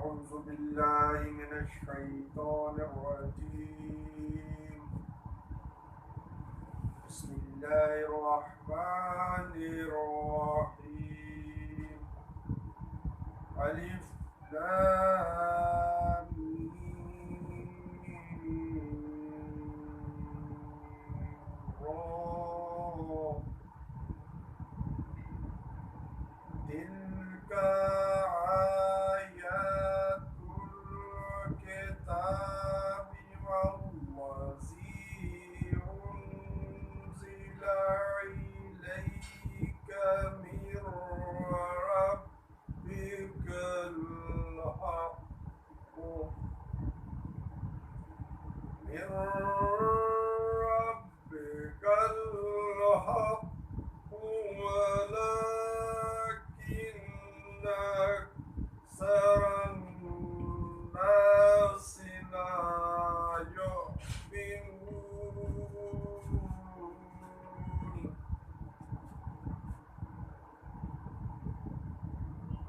أعوذ بالله من الشيطان الرجيم. بسم الله الرحمن الرحيم. ألف لام ميم را. تلك آيات الكتاب والذي أنزل إليك من ربك الحق ولكن أكثر الناس لا يؤمنون.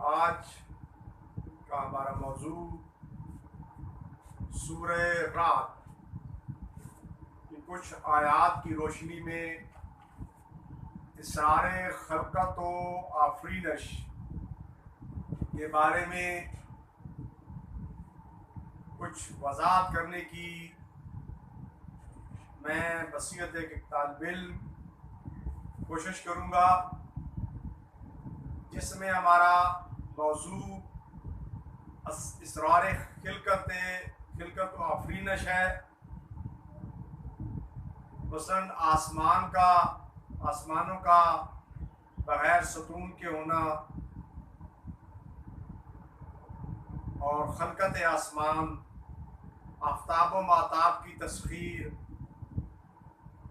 آج کا ہمارا موضوع سورہ رات کی کچھ آیات کی روشنی میں اسرار خلقت و آفرینش کے بارے میں کچھ وضاحت کرنے کی میں بصیرت ایک طالب علم کوشش کروں گا، جس میں ہمارا موضوع اسرار خلقت و آفرینش ہے، مثلاً آسمانوں کا بغیر ستون کے ہونا اور خلقت آسمان، آفتاب و ماہتاب کی تسخیر،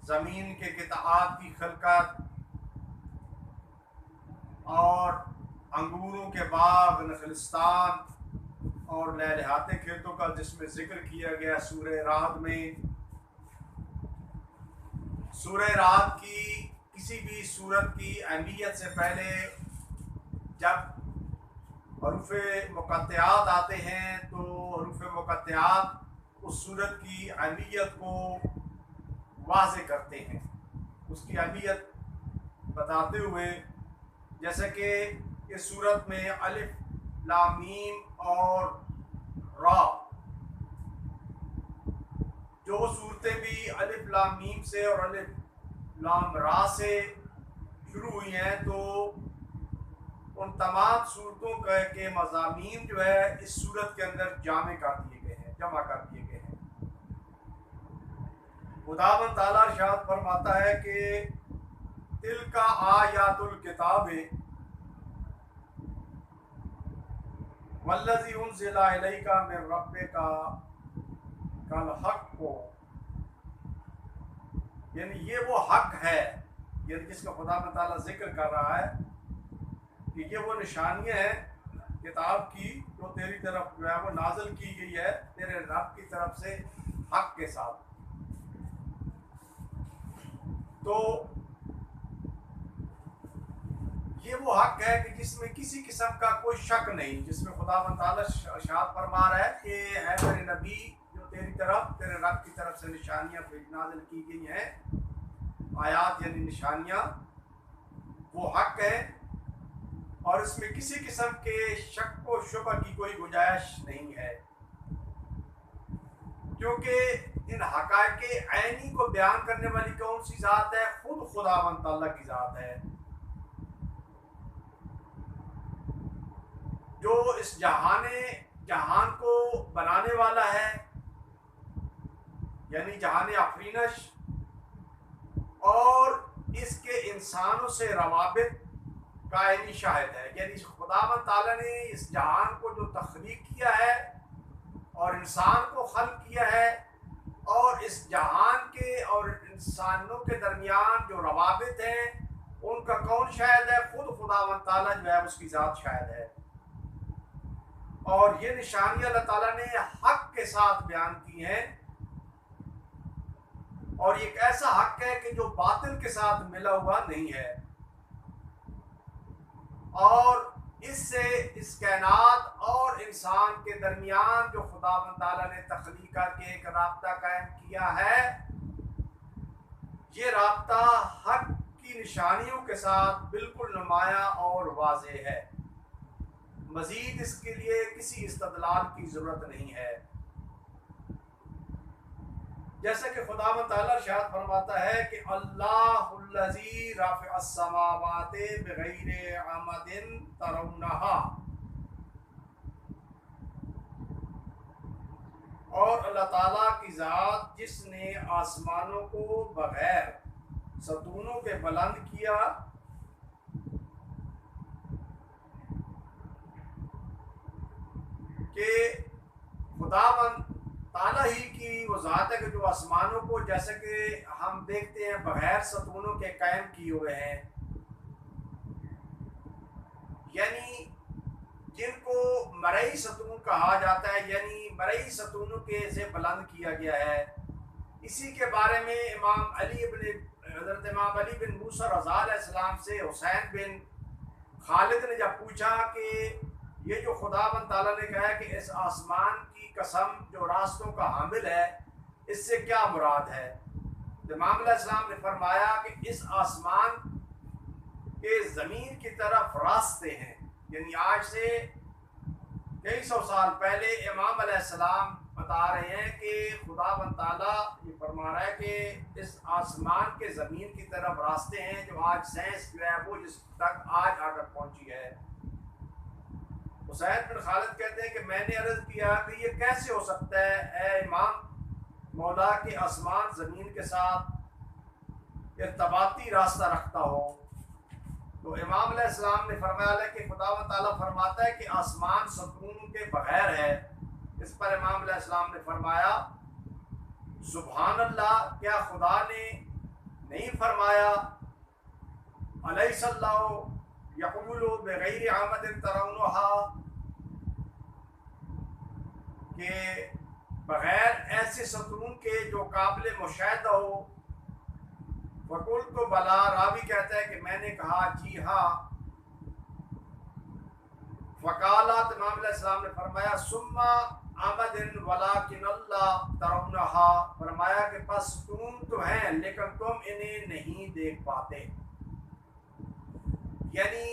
زمین کے قطعات کی خلقت اور انگوروں کے باغ، نخلستان اور لہلہاتے کھیتوں کا جس میں ذکر کیا گیا سورہ رعد میں۔ سورہ رعد کی کسی بھی سورت کی اہمیت سے پہلے جب حروف مقطعات آتے ہیں تو حروف مقطعات اس سورت کی اہمیت کو واضح کرتے ہیں، اس کی اہمیت بتاتے ہوئے، جیسے کہ اس سورت میں الف لام میم اور را، جو صورتیں بھی الف لام میم سے اور الف لام را سے شروع ہوئی ہیں، تو ان تمام صورتوں کے مضامین جو ہے اس صورت کے اندر جمع کر دیے گئے ہیں۔ خداوند تعالیٰ ارشاد فرماتا ہے کہ تلک آیات الکتاب والذی انزل الیک من ربک الحق، یعنی یہ وہ حق ہے، یعنی جس کا خداوند تعالیٰ ذکر کر رہا ہے کہ یہ وہ نشانیاں ہیں کتاب کی جو تیری طرف جو ہے وہ نازل کی گئی ہے تیرے رب کی طرف سے حق کے ساتھ۔ تو یہ وہ حق ہے کہ جس میں کسی قسم کا کوئی شک نہیں، جس میں خداوند تعالیٰ ارشاد فرما رہا ہے کہ اے میرے نبی، جو تیری طرف تیرے رب کی طرف سے نشانیاں نازل کی گئی ہیں، آیات یعنی نشانیاں، وہ حق ہے اور اس میں کسی قسم کے شک و شبہ کی کوئی گنجائش نہیں ہے، کیونکہ ان حقائق عینی کو بیان کرنے والی کون سی ذات ہے؟ خود خداوند تعالیٰ کی ذات ہے، جو اس جہان کو بنانے والا ہے، یعنی جہان آفرینش، اور اس کے انسانوں سے روابط کا عینی شاہد ہے۔ یعنی خداوند تعالیٰ نے اس جہان کو جو تخلیق کیا ہے اور انسان کو خلق کیا ہے، اور اس جہان کے اور انسانوں کے درمیان جو روابط ہیں ان کا کون شاہد ہے؟ خود خداوند تعالیٰ جو ہے اس کی ذات شاہد ہے۔ اور یہ نشانیاں اللہ تعالیٰ نے حق کے ساتھ بیان کی ہیں، اور یہ ایک ایسا حق ہے کہ جو باطل کے ساتھ ملا ہوا نہیں ہے، اور اس سے اس کائنات اور انسان کے درمیان جو خداوند تعالیٰ نے تخلیق کر کے ایک رابطہ قائم کیا ہے، یہ رابطہ حق کی نشانیوں کے ساتھ بالکل نمایاں اور واضح ہے۔ مزید اس کے لیے کسی استدلال کی ضرورت نہیں ہے۔ جیسا کہ خداوند تعالیٰ ارشاد فرماتا ہے کہ اللہ الذی رافع السماوات بغیر عمد ترونہا، اور اللہ تعالیٰ کی ذات جس نے آسمانوں کو بغیر ستونوں کے بلند کیا، کہ خداوند تعالیٰ ہی کی وہ ذات ہے کہ جو آسمانوں کو جیسے کہ ہم دیکھتے ہیں بغیر ستونوں کے قائم کیے ہوئے ہیں، یعنی جن کو مرئی ستون کہا جاتا ہے، یعنی مرئی ستونوں کے سے بلند کیا گیا ہے۔ اسی کے بارے میں حضرت امام علی بن موسیٰ رضا علیہ السلام سے حسین بن خالد نے جب پوچھا کہ یہ جو خداوند تعالیٰ نے کہا ہے کہ اس آسمان کی قسم جو راستوں کا حامل ہے، اس سے کیا مراد ہے؟ امام علیہ السلام نے فرمایا کہ اس آسمان کے زمین کی طرف راستے ہیں، یعنی آج سے کئی سو سال پہلے امام علیہ السلام بتا رہے ہیں کہ خداوند تعالیٰ یہ فرما رہا ہے کہ اس آسمان کے زمین کی طرف راستے ہیں جو آج سائنس جو ہے وہ جس تک آج آ کر پہنچی ہے۔ حسین بن خالد کہتے ہیں کہ میں نے عرض کیا کہ یہ کیسے ہو سکتا ہے اے امام مولا کہ آسمان زمین کے ساتھ ارتباطی راستہ رکھتا ہو؟ تو امام علیہ السلام نے فرمایا کہ خداوند تعالیٰ فرماتا ہے کہ آسمان ستون کے بغیر ہے۔ اس پر امام علیہ السلام نے فرمایا سبحان اللہ، کیا خدا نے نہیں فرمایا الیس اللہ یقول بغیر عمد ترونہا، کہ بغیر ایسے ستون کے جو قابل مشاہدہ ہو؟ فقلت بلا، راوی کہتا ہے کہ میں نے کہا جی ہاں۔ فقالت، امام علیہ السلام نے فرمایا ثم عمد ولکن اللہ ترونہا، فرمایا کہ پس ستون تو ہیں لیکن تم انہیں نہیں دیکھ پاتے، یعنی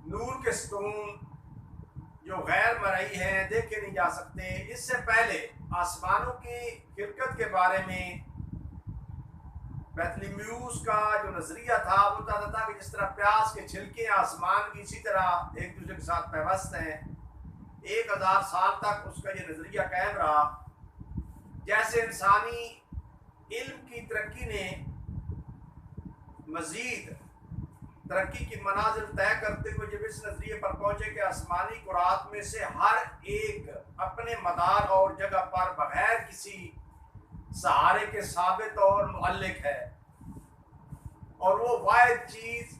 نور کے ستون جو غیر مرئی ہیں دیکھے نہیں جا سکتے۔ اس سے پہلے آسمانوں کی خلقت کے بارے میں بیتلیمیوس کا جو نظریہ تھا وہ بتاتا تھا کہ جس طرح پیاز کے چھلکے آسمان کی اسی طرح ایک دوسرے کے ساتھ پیوست ہیں، 1000 سال تک اس کا یہ نظریہ قائم رہا۔ جیسے انسانی علم کی ترقی نے مزید ترقی کی منازل طے کرتے ہوئے جب اس نظریے پر پہنچے کہ آسمانی کرات میں سے ہر ایک اپنے مدار اور جگہ پر بغیر کسی سہارے کے ثابت اور معلق ہے، اور وہ واحد چیز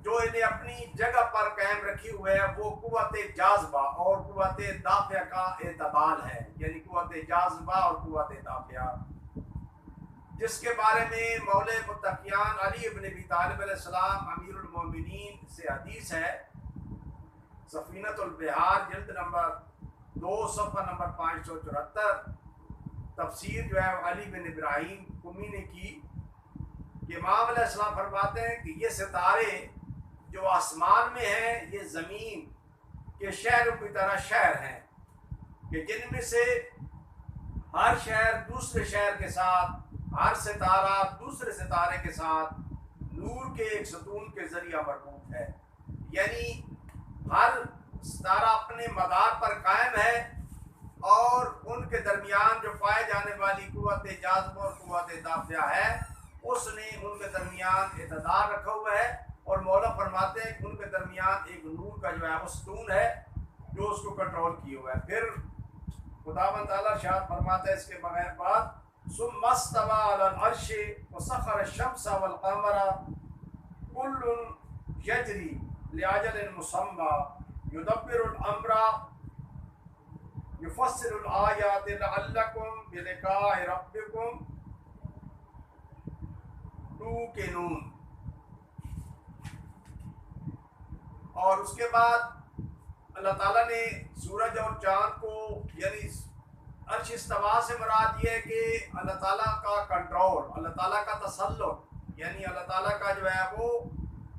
جو انہیں اپنی جگہ پر قائم رکھی ہوئے ہے وہ قوت جاذبہ اور قوت دافعہ کا اعتدال ہے، یعنی قوت جاذبہ اور قوت دافعہ، جس کے بارے میں مولے متقیان علی ابن ابی طالب علیہ السلام امیر المومنین سے حدیث ہے، سفینۃ البحار جلد نمبر 2 صفحہ نمبر 574، تفسیر جو ہے علی بن ابراہیم قمی نے کی، کہ امام علیہ السلام فرماتے ہیں کہ یہ ستارے جو آسمان میں ہیں یہ زمین کے شہروں کی طرح شہر ہیں، کہ جن میں سے ہر شہر دوسرے شہر کے ساتھ، ہر ستارہ دوسرے ستارے کے ساتھ نور کے ایک ستون کے ذریعہ مربوط ہے، یعنی ہر ستارہ اپنے مدار پر قائم ہے، اور ان کے درمیان جو پائے جانے والی قوت جاذبہ اور قوت دافعہ ہے اس نے ان کے درمیان اعتدال رکھا ہوا ہے، اور مولا فرماتے ہیں کہ ان کے درمیان ایک نور کا جو ہے وہ ستون ہے جو اس کو کنٹرول کیے ہوا ہے۔ پھر خداوند تعالیٰ ارشاد فرماتا ہے اس کے بغیر بعد ثم استوى على العرش وسخر الشمس والقمر كل يجري لأجل مسمى يدبر الأمر يفسر الآيات لعلكم بلقاء ربكم توقنون۔ اور اس کے بعد اللہ تعالیٰ نے سورج اور چاند کو یعنی عرش استوا سے مراد یہ ہے کہ اللہ تعالیٰ کا کنٹرول، اللہ تعالیٰ کا تسلط، یعنی اللہ تعالیٰ کا جو ہے وہ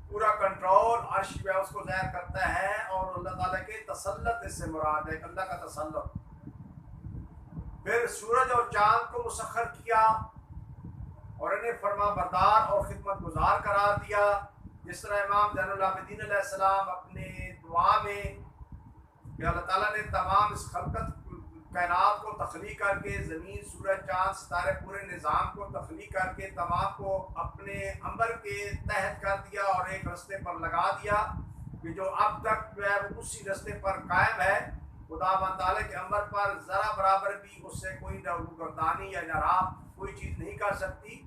پورا کنٹرول عرش جو ہے اس کو ظاہر کرتا ہے، اور اللہ تعالیٰ کے تسلط اس سے مراد ہے، اللہ کا تسلط۔ پھر سورج اور چاند کو مسخر کیا اور انہیں فرما بردار اور خدمت گزار قرار دیا، جس طرح امام زین العابدین علیہ السلام اپنے دعا میں کہ اللہ تعالیٰ نے تمام اس خلقت کائنات کو تخلیق کر کے، زمین، سورج، چاند، ستارے، پورے نظام کو تخلیق کر کے تمام کو اپنے امر کے تحت کر دیا اور ایک رستے پر لگا دیا کہ جو اب تک جو ہے وہ اسی رستے پر قائم ہے، خدا بند تعالیٰ کے امر پر ذرا برابر بھی اس سے کوئی روگردانی یا انحراف کوئی چیز نہیں کر سکتی۔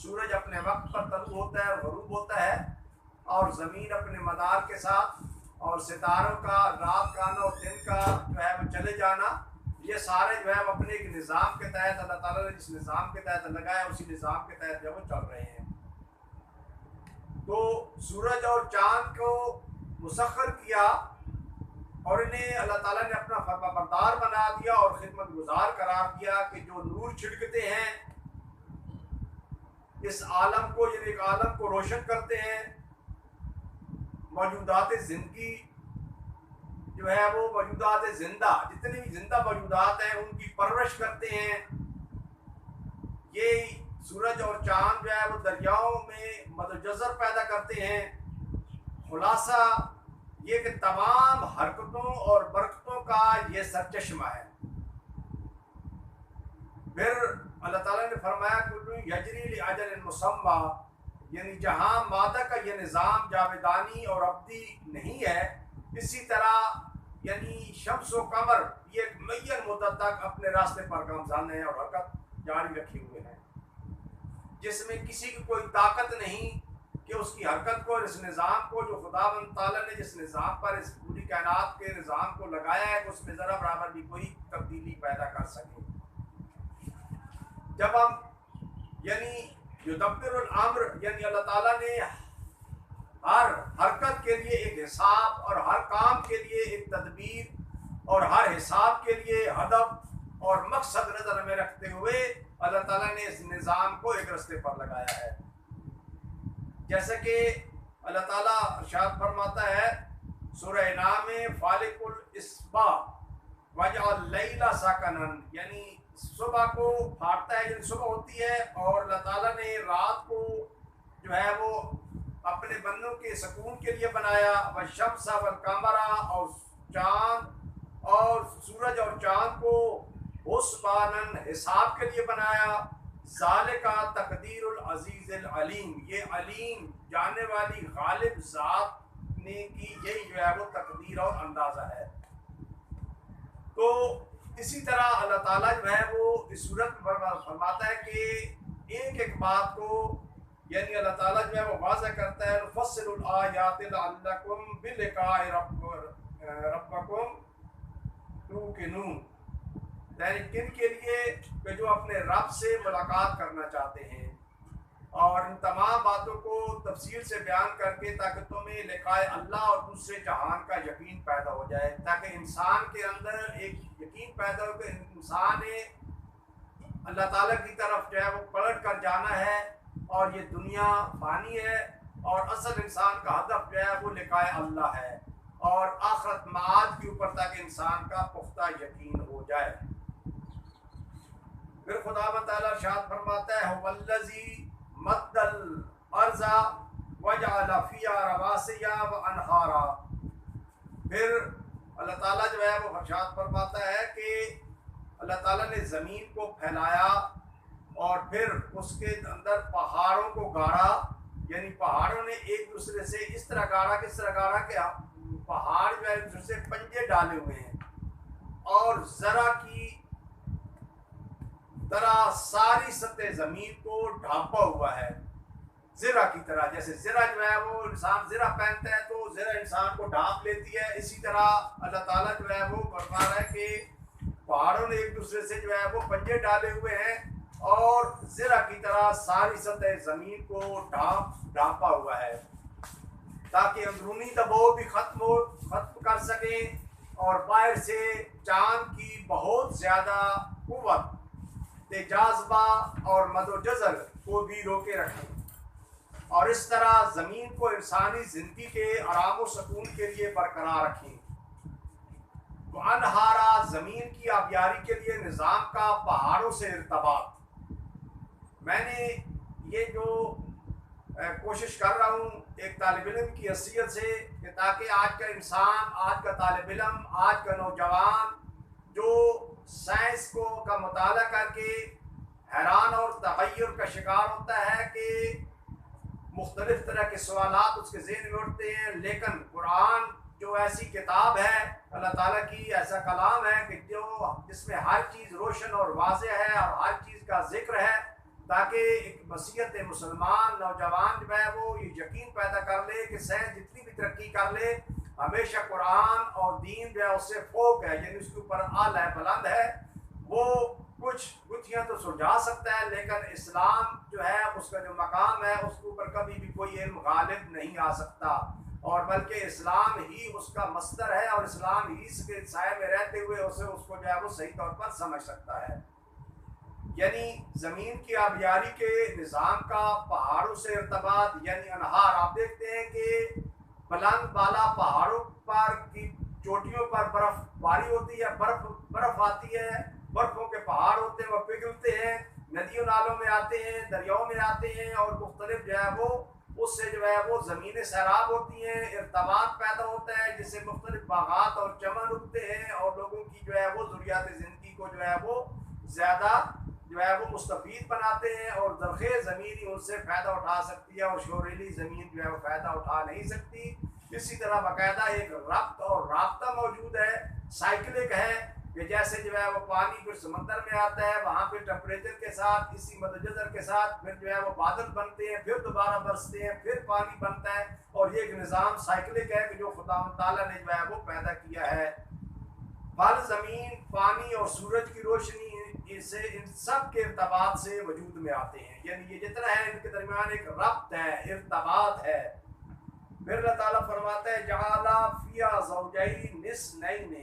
سورج اپنے وقت پر طلوع ہوتا ہے اور غروب ہوتا ہے، اور زمین اپنے مدار کے ساتھ، اور ستاروں کا رات کا آنا اور دن کا جو ہے وہ چلے جانا، یہ سارے جو ہے وہ اپنے ایک نظام کے تحت اللہ تعالیٰ نے جس نظام کے تحت لگایا اسی نظام کے تحت جو وہ چل رہے ہیں۔ تو سورج اور چاند کو مسخر کیا اور انہیں اللہ تعالیٰ نے اپنا فرما بردار بنا دیا اور خدمت گزار قرار دیا کہ جو نور چھڑکتے ہیں اس عالم کو، یعنی ایک عالم کو روشن کرتے ہیں، موجودات زندگی جو ہے وہ موجودات زندہ، جتنی بھی زندہ موجودات ہیں ان کی پرورش کرتے ہیں۔ یہ سورج اور چاند جو ہے وہ دریاؤں میں مد و جزر پیدا کرتے ہیں۔ خلاصہ یہ کہ تمام حرکتوں اور برکتوں کا یہ سرچشمہ ہے۔ پھر اللہ تعالیٰ نے فرمایا کہ یجری لاجل مسمى، یعنی جہاں مادہ کا یہ نظام جاویدانی اور ابدی نہیں ہے، اسی طرح یعنی شمس و قمر یہ ایک معین مدت تک اپنے راستے پر گامزن ہیں اور حرکت جاری رکھے ہوئے ہیں، جس میں کسی کی کوئی طاقت نہیں کہ اس کی حرکت کو، اس نظام کو جو خداوند تعالیٰ نے جس نظام پر اس پوری کائنات کے نظام کو لگایا ہے اس میں ذرا برابر بھی کوئی تبدیلی پیدا کر سکے۔ جب ہم یعنی یدبر الامر، یعنی اللہ تعالیٰ نے ہر حرکت کے لیے ایک حساب اور ہر کام کے لیے ایک تدبیر اور ہر حساب کے لیے ہدف اور مقصد نظر میں رکھتے ہوئے اللہ تعالیٰ نے اس نظام کو ایک رستے پر لگایا ہے۔ جیسے کہ اللہ تعالیٰ ارشاد فرماتا ہے سورہ انعام میں فالق الاصباح وجعل اللیل سکنا، یعنی صبح کو پھاڑتا ہے، یعنی صبح ہوتی ہے اور اللہ تعالیٰ نے رات کو جو ہے وہ اپنے بندوں کے سکون کے لیے بنایا، والشمس والقمر، اور چاند اور سورج اور چاند کو حسباناً حساب کے لیے بنایا۔ ذالک تقدیر العزیز العلیم، یہ علیم جاننے والی غالب ذات نے کی یہی جو ہے وہ تقدیر اور اندازہ ہے۔ تو اسی طرح اللہ تعالیٰ جو ہے وہ اس صورت میں فرماتا ہے کہ ایک ایک بات کو یعنی اللہ تعالیٰ جو ہے وہ واضح کرتا ہے، نفصل الآیات لعلکم بلقاء ربکم توقنون، یعنی کن کے لیے کہ جو اپنے رب سے ملاقات کرنا چاہتے ہیں، اور ان تمام باتوں کو تفصیل سے بیان کر کے تاکہ تمہیں لقاء اللہ اور دوسرے جہان کا یقین پیدا ہو جائے، تاکہ انسان کے اندر ایک یقین پیدا ہو کہ انسان نے اللہ تعالیٰ کی طرف جو ہے وہ پلٹ کر جانا ہے اور یہ دنیا فانی ہے، اور اصل انسان کا ہدف جو ہے وہ لقاء اللہ ہے اور آخرت معاد کے اوپر، تاکہ انسان کا پختہ یقین ہو جائے۔ پھر خدا تعالیٰ ارشاد فرماتا ہے هو الذی مد الارض وجعل فیہا رواسیٰ وانہارا، پھر اللہ تعالیٰ جو ہے وہ ارشاد فرماتا ہے کہ اللہ تعالیٰ نے زمین کو پھیلایا اور پھر اس کے اندر پہاڑوں کو گاڑا، یعنی پہاڑوں نے ایک دوسرے سے اس طرح گاڑا کہ پہاڑ جو ہے ایک دوسرے سے پنجے ڈالے ہوئے ہیں، اور ذرا کی طرح ساری سطح زمین کو ڈھانپا ہوا ہے، زرہ کی طرح، جیسے زرہ جو ہے وہ انسان زرہ پہنتا ہے تو زرہ انسان کو ڈھانپ لیتی ہے، اسی طرح اللہ تعالیٰ جو ہے وہ فرما رہا ہے کہ پہاڑوں نے ایک دوسرے سے جو ہے وہ پنجے ڈالے ہوئے ہیں اور زرہ کی طرح ساری سطح زمین کو ڈھانپا ہوا ہے، تاکہ اندرونی دباؤ بھی ختم کر سکیں اور باہر سے چاند کی بہت زیادہ قوت جاذبہ اور مد و جزر کو بھی روکے رکھیں، اور اس طرح زمین کو انسانی زندگی کے آرام و سکون کے لیے برقرار رکھیں۔ انہارا زمین کی آبیاری کے لیے نظام کا پہاڑوں سے ارتباط۔ میں نے یہ جو کوشش کر رہا ہوں ایک طالب علم کی حیثیت سے کہ تاکہ آج کا انسان، آج کا طالب علم، آج کا نوجوان جو سائنس کا مطالعہ کر کے حیران اور تغیر کا شکار ہوتا ہے کہ مختلف طرح کے سوالات اس کے ذہن میں اٹھتے ہیں، لیکن قرآن جو ایسی کتاب ہے، اللہ تعالیٰ کی ایسا کلام ہے کہ جس میں ہر چیز روشن اور واضح ہے اور ہر چیز کا ذکر ہے، تاکہ ایک مسیحت مسلمان نوجوان جو ہے وہ یہ یقین پیدا کر لے کہ سائنس جتنی بھی ترقی کر لے، ہمیشہ قرآن اور دین جو ہے اس سے فوق ہے، یعنی اس کے اوپر اعلیٰ ہے، بلند ہے۔ وہ کچھ گتھیاں تو سلجھا سکتا ہے، لیکن اسلام جو ہے اس کا جو مقام ہے اس کے اوپر کبھی بھی کوئی علم غالب نہیں آ سکتا، اور بلکہ اسلام ہی اس کا مصدر ہے، اور اسلام ہی اس کے سائے میں رہتے ہوئے اس کو جو ہے وہ صحیح طور پر سمجھ سکتا ہے۔ یعنی زمین کی آبیاری کے نظام کا پہاڑوں سے ارتباط، یعنی انہار۔ آپ دیکھتے ہیں کہ بلند بالا پہاڑوں پر کی چوٹیوں پر برف باری ہوتی ہے، برف آتی ہے، برفوں کے پہاڑ ہوتے ہیں، وہ پگھلتے ہیں، ندیوں نالوں میں آتے ہیں، دریاؤں میں آتے ہیں، اور مختلف جو ہے وہ اس سے جو ہے وہ زمینیں سیراب ہوتی ہیں، ارتباط پیدا ہوتا ہے، جس سے مختلف باغات اور چمن اگتے ہیں، اور لوگوں کی جو ہے وہ ضروریات زندگی کو جو ہے وہ زیادہ جو ہے وہ مستفید بناتے ہیں، اور زرخیز زمین ہی ان سے فائدہ اٹھا سکتی ہے، اور شوریلی زمین جو ہے وہ فائدہ اٹھا نہیں سکتی۔ اسی طرح باقاعدہ ایک ربط اور رابطہ موجود ہے، سائیکلک ہے، کہ جیسے جو ہے وہ پانی پھر سمندر میں آتا ہے، وہاں پہ ٹمپریچر کے ساتھ، اسی مد جزر کے ساتھ پھر جو ہے وہ بادل بنتے ہیں، پھر دوبارہ برستے ہیں، پھر پانی بنتا ہے، اور یہ ایک نظام سائیکلک ہے کہ جو خدا تعالیٰ نے جو ہے وہ پیدا کیا ہے۔ پھل، زمین، پانی اور سورج کی روشنی سے ان سب کے ارتباط سے وجود میں آتے ہیں، یعنی یہ جتنا ہے ان کے درمیان ایک ربط ہے، ارتباط ہے۔ پھر اللہ تعالیٰ فرماتا ہے جعل فیہا زوجین اثنین،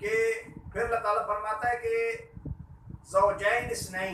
کہ پھر اللہ تعالیٰ فرماتا ہے کہ زوجین اثنین